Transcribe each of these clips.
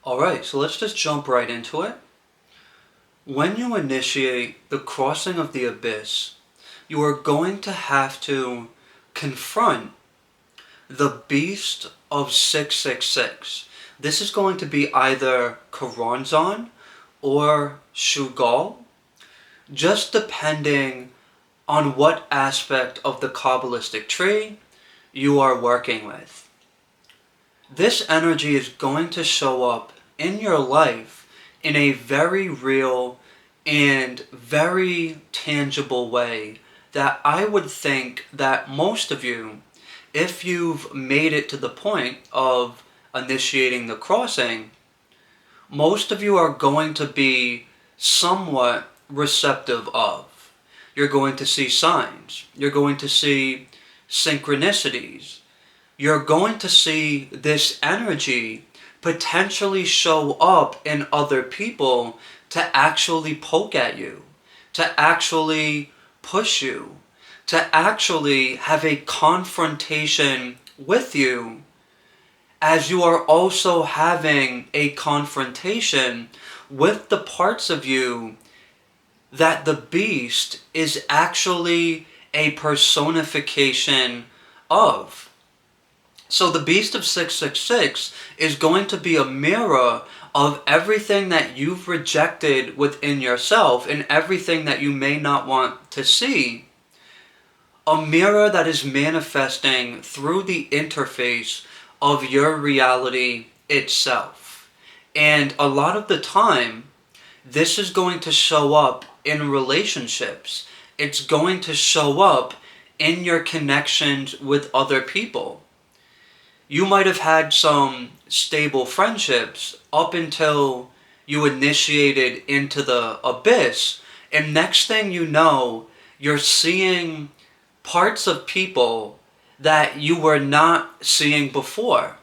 Alright, so let's just jump right into it. When you initiate the crossing of the abyss, you are going to have to confront the beast of 666. This is going to be either choronzon or shugal, just depending on what aspect of the Kabbalistic tree you are working with. This energy is going to show up in your life in a very real and very tangible way that I would think that most of you, if you've made it to the point of initiating the crossing, most of you are going to be somewhat receptive of. You're going to see signs. You're going to see synchronicities. You're going to see this energy potentially show up in other people to actually poke at you, to actually push you, to actually have a confrontation with you, as you are also having a confrontation with the parts of you that the beast is actually a personification of. So the beast of 666 is going to be a mirror of everything that you've rejected within yourself and everything that you may not want to see. A mirror that is manifesting through the interface of your reality itself. And a lot of the time, this is going to show up in relationships. It's going to show up in your connections with other people. You might have had some stable friendships up until you initiated into the abyss, and next thing you know, you're seeing parts of people that you were not seeing before.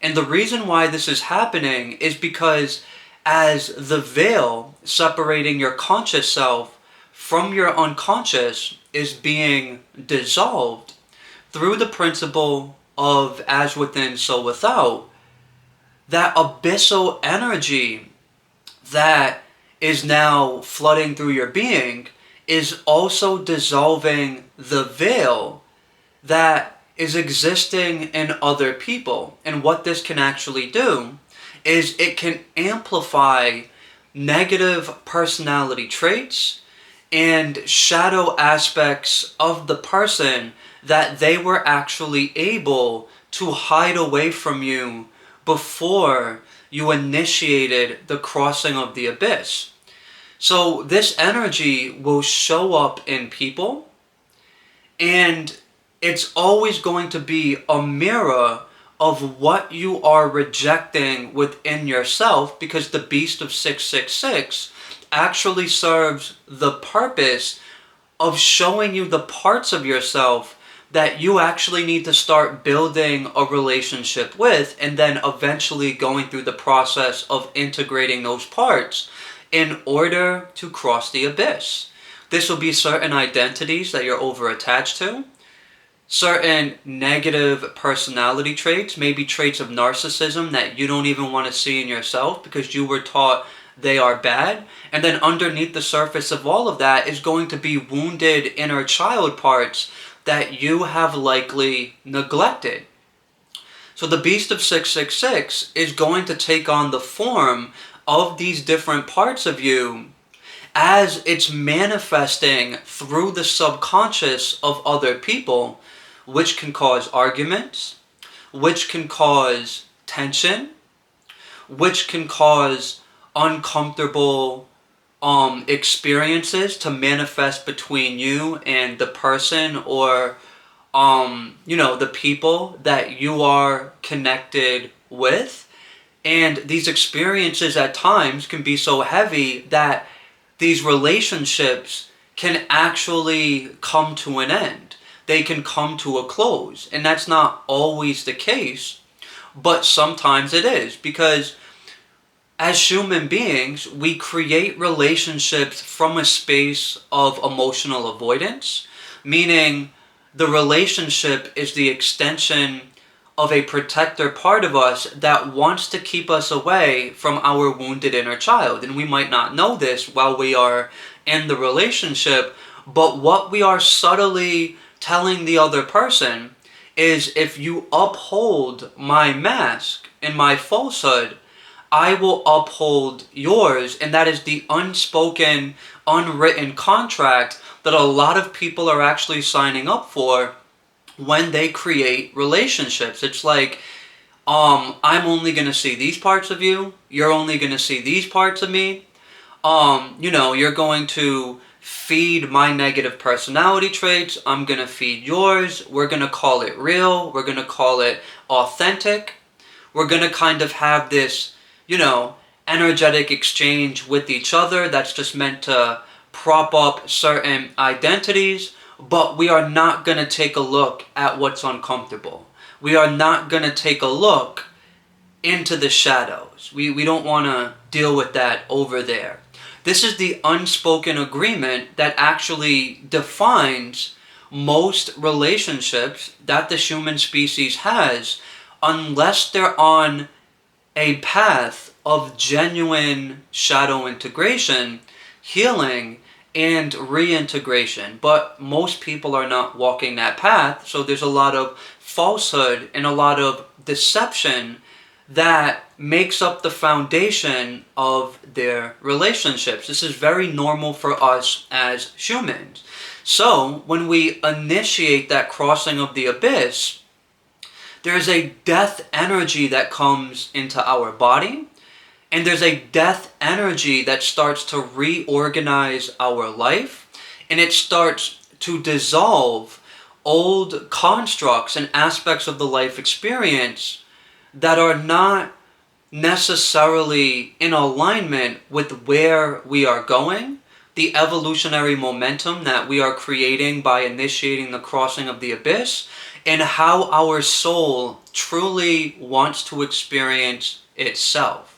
And the reason why this is happening is because as the veil separating your conscious self from your unconscious is being dissolved through the principle of as within, so without, that abyssal energy that is now flooding through your being is also dissolving the veil that is existing in other people. And what this can actually do is it can amplify negative personality traits and shadow aspects of the person that they were actually able to hide away from you before you initiated the crossing of the abyss. So this energy will show up in people, and it's always going to be a mirror of what you are rejecting within yourself, because the beast of 666 actually serves the purpose of showing you the parts of yourself that you actually need to start building a relationship with, and then eventually going through the process of integrating those parts in order to cross the abyss. This will be certain identities that you're over attached to, certain negative personality traits, maybe traits of narcissism that you don't even want to see in yourself because you were taught they are bad. And then underneath the surface of all of that is going to be wounded inner child parts that you have likely neglected. So the beast of 666 is going to take on the form of these different parts of you as it's manifesting through the subconscious of other people, which can cause arguments, which can cause tension, which can cause uncomfortable experiences to manifest between you and the person, or the people that you are connected with. And these experiences at times can be so heavy that these relationships can actually come to an end. They can come to a close. And that's not always the case, but sometimes it is, because as human beings, we create relationships from a space of emotional avoidance, meaning the relationship is the extension of a protector part of us that wants to keep us away from our wounded inner child. And we might not know this while we are in the relationship, but what we are subtly telling the other person is, if you uphold my mask and my falsehood, I will uphold yours. And that is the unspoken, unwritten contract that a lot of people are actually signing up for when they create relationships. It's like, I'm only going to see these parts of you. You're only going to see these parts of me. You're going to feed my negative personality traits. I'm going to feed yours. We're going to call it real. We're going to call it authentic. We're going to kind of have this, energetic exchange with each other that's just meant to prop up certain identities. But we are not going to take a look at what's uncomfortable. We are not going to take a look into the shadows. We don't want to deal with that over there. This is the unspoken agreement that actually defines most relationships that the human species has, unless they're on a path of genuine shadow integration, healing, and reintegration. But most people are not walking that path, so there's a lot of falsehood and a lot of deception that makes up the foundation of their relationships. This is very normal for us as humans. So when we initiate that crossing of the abyss, there's a death energy that comes into our body, and there's a death energy that starts to reorganize our life, and it starts to dissolve old constructs and aspects of the life experience that are not necessarily in alignment with where we are going, the evolutionary momentum that we are creating by initiating the crossing of the abyss, and how our soul truly wants to experience itself.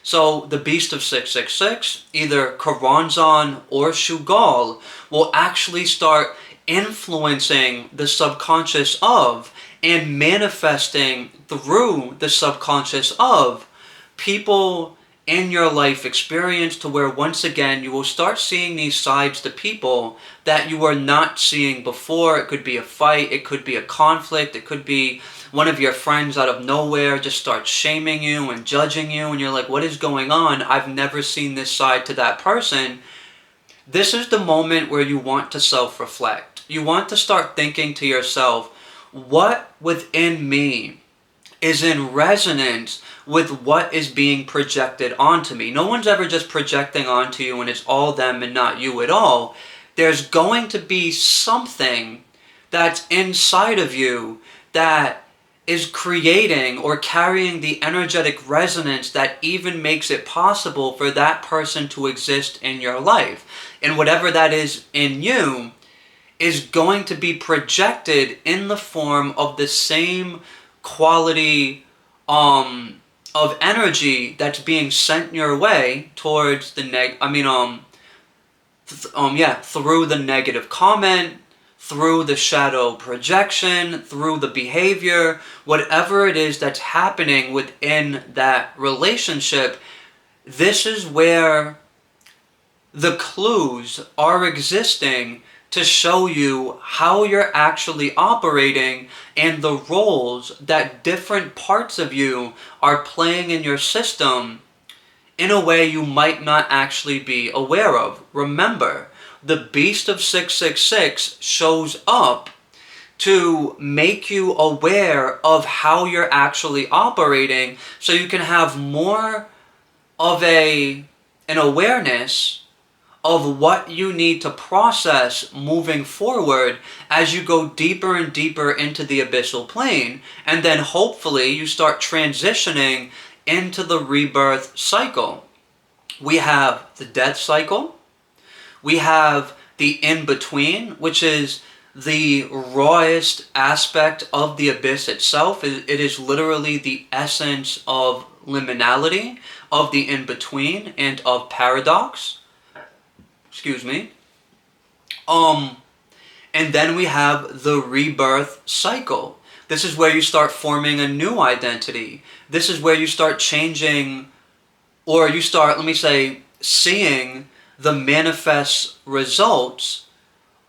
So the beast of 666, either choronzon or shugal, will actually start influencing the subconscious of and manifesting through the subconscious of people in your life experience, to where once again you will start seeing these sides to people that you were not seeing before. It could be a fight, it could be a conflict, it could be one of your friends out of nowhere just starts shaming you and judging you, and you're like, what is going on? I've never seen this side to that person. This is the moment where you want to self-reflect. You want to start thinking to yourself, what within me is in resonance with what is being projected onto me? No one's ever just projecting onto you and it's all them and not you at all. There's going to be something that's inside of you that is creating or carrying the energetic resonance that even makes it possible for that person to exist in your life. And whatever that is in you is going to be projected in the form of the same quality of energy that's being sent your way towards the through the negative comment, through the shadow projection, through the behavior, whatever it is that's happening within that relationship. This is where the clues are existing to show you how you're actually operating and the roles that different parts of you are playing in your system in a way you might not actually be aware of. Remember, the beast of 666 shows up to make you aware of how you're actually operating, so you can have more of an awareness of what you need to process moving forward as you go deeper and deeper into the abyssal plane, and then hopefully you start transitioning into the rebirth cycle. We have the death cycle, we have the in-between, which is the rawest aspect of the abyss itself. It is literally the essence of liminality, of the in-between, and of paradox. Excuse me. And then we have the rebirth cycle, This is where you start forming a new identity. This is where you start changing, or you start, let me say, seeing the manifest results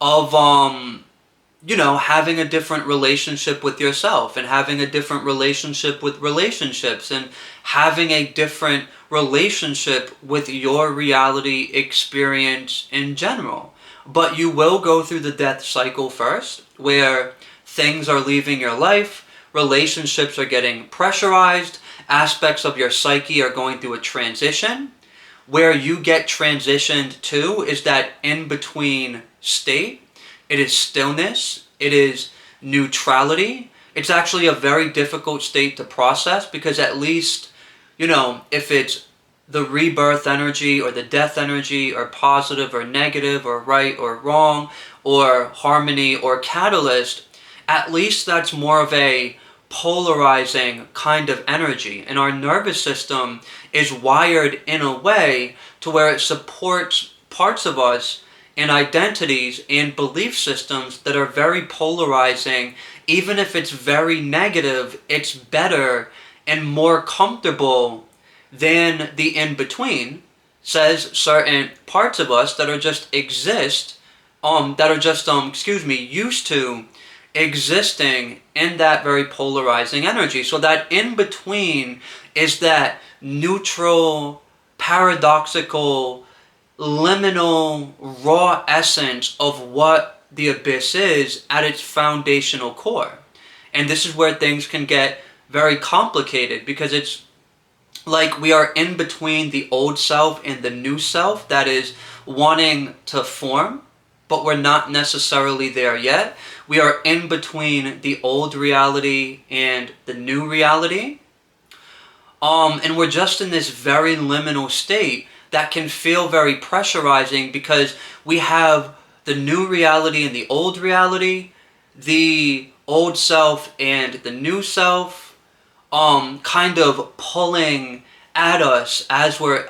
of having a different relationship with yourself, and having a different relationship with relationships, and having a different relationship with your reality experience in general. But you will go through the death cycle first, where things are leaving your life, relationships are getting pressurized, aspects of your psyche are going through a transition. Where you get transitioned to is that in-between state. It is stillness. It is neutrality. It's actually a very difficult state to process, because at least, if it's the rebirth energy or the death energy, or positive or negative, or right or wrong, or harmony or catalyst, at least that's more of a polarizing kind of energy. And our nervous system is wired in a way to where it supports parts of us and identities and belief systems that are very polarizing. Even if it's very negative, it's better and more comfortable than the in-between, says certain parts of us that are just used to existing in that very polarizing energy. So that in-between is that neutral, paradoxical, liminal, raw essence of what the abyss is at its foundational core. And this is where things can get very complicated, because it's like we are in between the old self and the new self that is wanting to form, but we're not necessarily there yet. We are in between the old reality and the new reality. And we're just in this very liminal state that can feel very pressurizing, because we have the new reality and the old reality, the old self and the new self, kind of pulling at us as we're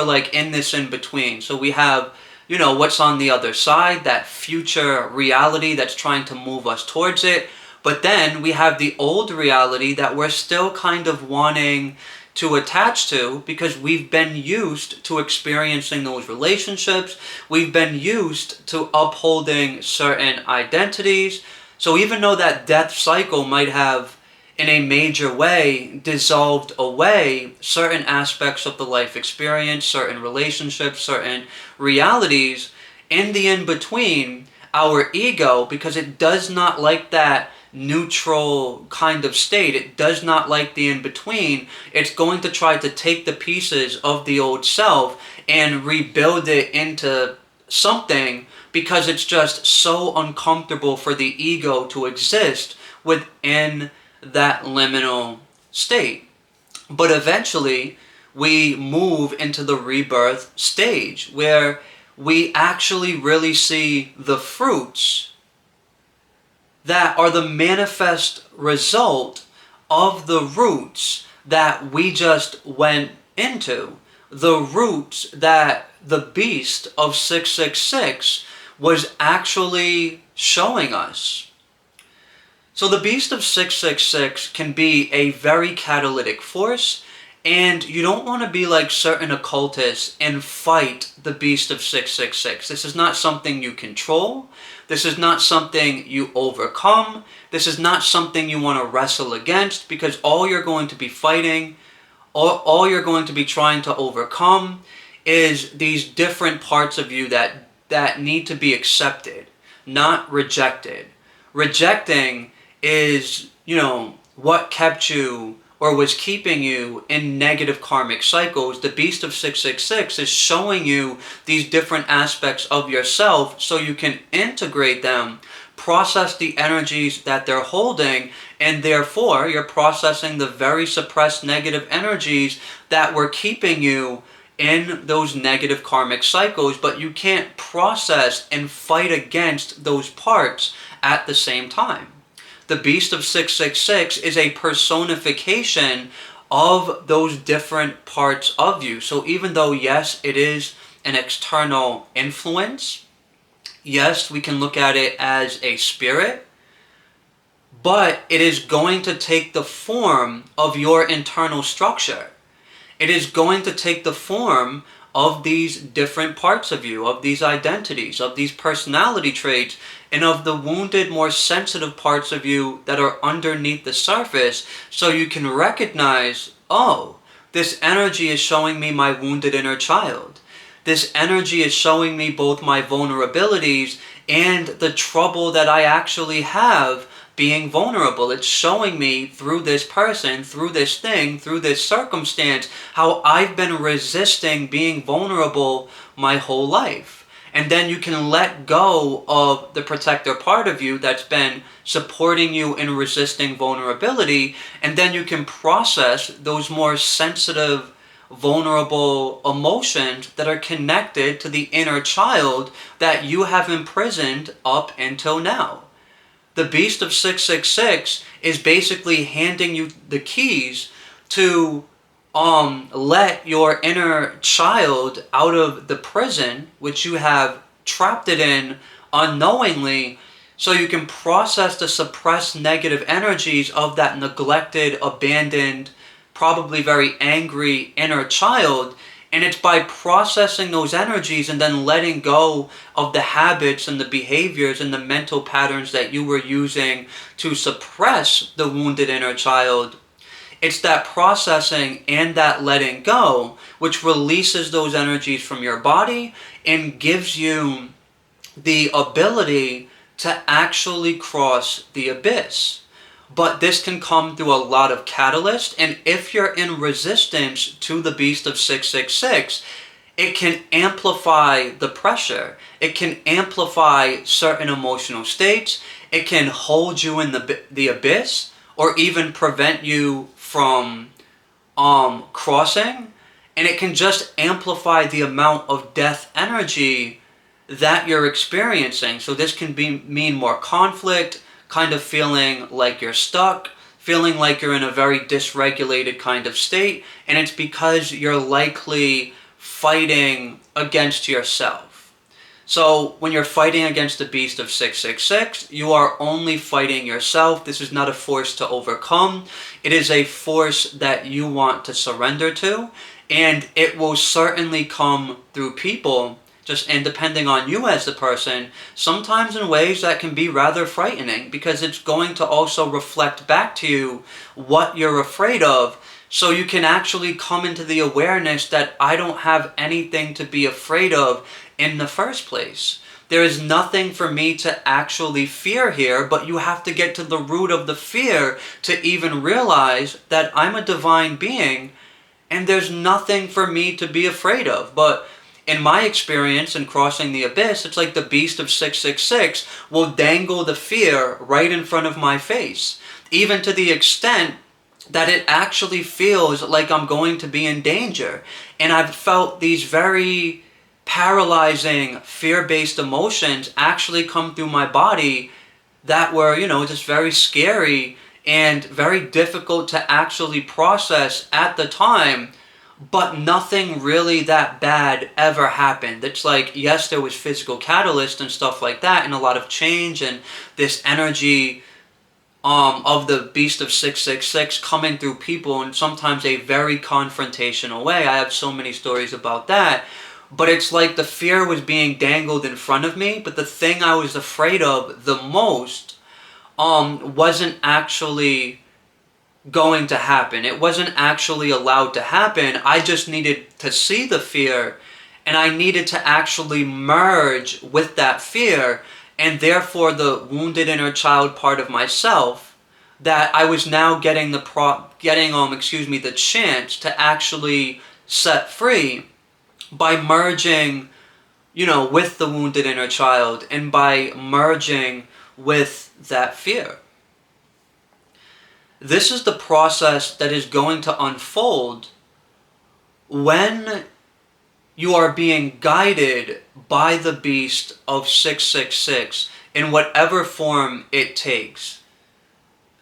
like in this in between. So we have, what's on the other side, that future reality that's trying to move us towards it. But then we have the old reality that we're still kind of wanting to attach to, because we've been used to experiencing those relationships. We've been used to upholding certain identities. So even though that death cycle might have, in a major way, dissolved away certain aspects of the life experience, certain relationships, certain realities, in the in-between, our ego, because it does not like that neutral kind of state, it does not like the in-between, it's going to try to take the pieces of the old self and rebuild it into something, because it's just so uncomfortable for the ego to exist within that liminal state. But eventually we move into the rebirth stage, where we actually really see the fruits that are the manifest result of the roots that we just went into. The roots that the beast of 666 was actually showing us. So the beast of 666 can be a very catalytic force, and you don't want to be like certain occultists and fight the beast of 666. This is not something you control. This is not something you overcome. This is not something you want to wrestle against, because all you're going to be fighting, all you're going to be trying to overcome is these different parts of you that need to be accepted, not rejected. Rejecting is, what kept you or was keeping you in negative karmic cycles. The beast of 666 is showing you these different aspects of yourself so you can integrate them, process the energies that they're holding, and therefore you're processing the very suppressed negative energies that were keeping you in those negative karmic cycles, but you can't process and fight against those parts at the same time. The beast of 666 is a personification of those different parts of you. So even though, yes, it is an external influence, yes, we can look at it as a spirit, but it is going to take the form of your internal structure. It is going to take the form of these different parts of you, of these identities, of these personality traits, and of the wounded, more sensitive parts of you that are underneath the surface, so you can recognize, oh, this energy is showing me my wounded inner child. This energy is showing me both my vulnerabilities and the trouble that I actually have being vulnerable. It's showing me through this person, through this thing, through this circumstance, how I've been resisting being vulnerable my whole life. And then you can let go of the protector part of you that's been supporting you in resisting vulnerability, and then you can process those more sensitive, vulnerable emotions that are connected to the inner child that you have imprisoned up until now. The Beast of 666 is basically handing you the keys to let your inner child out of the prison which you have trapped it in unknowingly, so you can process the suppressed negative energies of that neglected, abandoned, probably very angry inner child. And it's by processing those energies and then letting go of the habits and the behaviors and the mental patterns that you were using to suppress the wounded inner child. It's that processing and that letting go which releases those energies from your body and gives you the ability to actually cross the abyss. But this can come through a lot of catalyst, and if you're in resistance to the Beast of 666, it can amplify the pressure. It can amplify certain emotional states. It can hold you in the abyss, or even prevent you from crossing. And it can just amplify the amount of death energy that you're experiencing. So this can mean more conflict, kind of feeling like you're stuck, feeling like you're in a very dysregulated kind of state, and it's because you're likely fighting against yourself. So when you're fighting against the Beast of 666, you are only fighting yourself. This is not a force to overcome. It is a force that you want to surrender to, and it will certainly come through people, and depending on you as the person, sometimes in ways that can be rather frightening, because it's going to also reflect back to you what you're afraid of, so you can actually come into the awareness that I don't have anything to be afraid of in the first place. There is nothing for me to actually fear here, but you have to get to the root of the fear to even realize that I'm a divine being and there's nothing for me to be afraid of. But in my experience in crossing the abyss, it's like the Beast of 666 will dangle the fear right in front of my face, even to the extent that it actually feels like I'm going to be in danger. And I've felt these very paralyzing, fear-based emotions actually come through my body that were, just very scary and very difficult to actually process at the time. But nothing really that bad ever happened. It's like, yes, there was physical catalyst and stuff like that, and a lot of change, and this energy of the Beast of 666 coming through people in sometimes a very confrontational way. I have so many stories about that. But it's like the fear was being dangled in front of me, but the thing I was afraid of the most wasn't actually going to happen. It wasn't actually allowed to happen. I just needed to see the fear, and I needed to actually merge with that fear, and therefore the wounded inner child part of myself that I was now getting the chance to actually set free by merging, with the wounded inner child, and by merging with that fear. This is the process that is going to unfold when you are being guided by the Beast of 666 in whatever form it takes.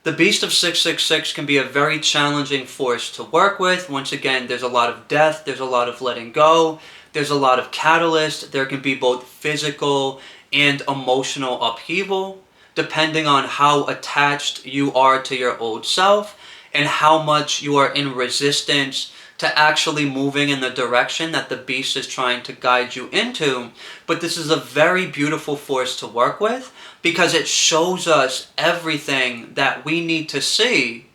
The Beast of 666 can be a very challenging force to work with. Once again, there's a lot of death, there's a lot of letting go, there's a lot of catalyst, there can be both physical and emotional upheaval. depending on how attached you are to your old self and how much you are in resistance to actually moving in the direction that the beast is trying to guide you into. But this is a very beautiful force to work with because it shows us everything that we need to see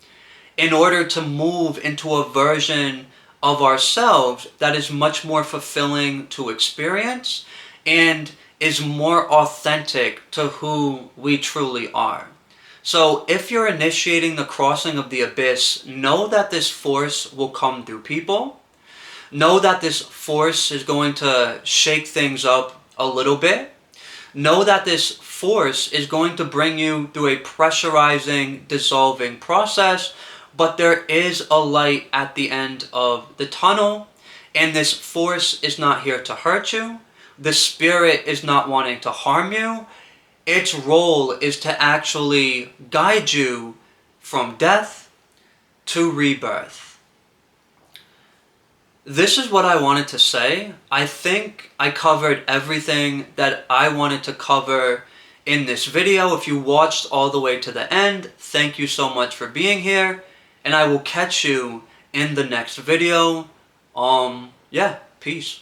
in order to move into a version of ourselves that is much more fulfilling to experience and is more authentic to who we truly are. So if you're initiating the crossing of the abyss, know that this force will come through people. Know that this force is going to shake things up a little bit. Know that this force is going to bring you through a pressurizing, dissolving process, but there is a light at the end of the tunnel, and this force is not here to hurt you. The spirit is not wanting to harm you. Its role is to actually guide you from death to rebirth. This is what I wanted to say. I think I covered everything that I wanted to cover in this video. If you watched all the way to the end, thank you so much for being here, and I will catch you in the next video. Yeah, peace.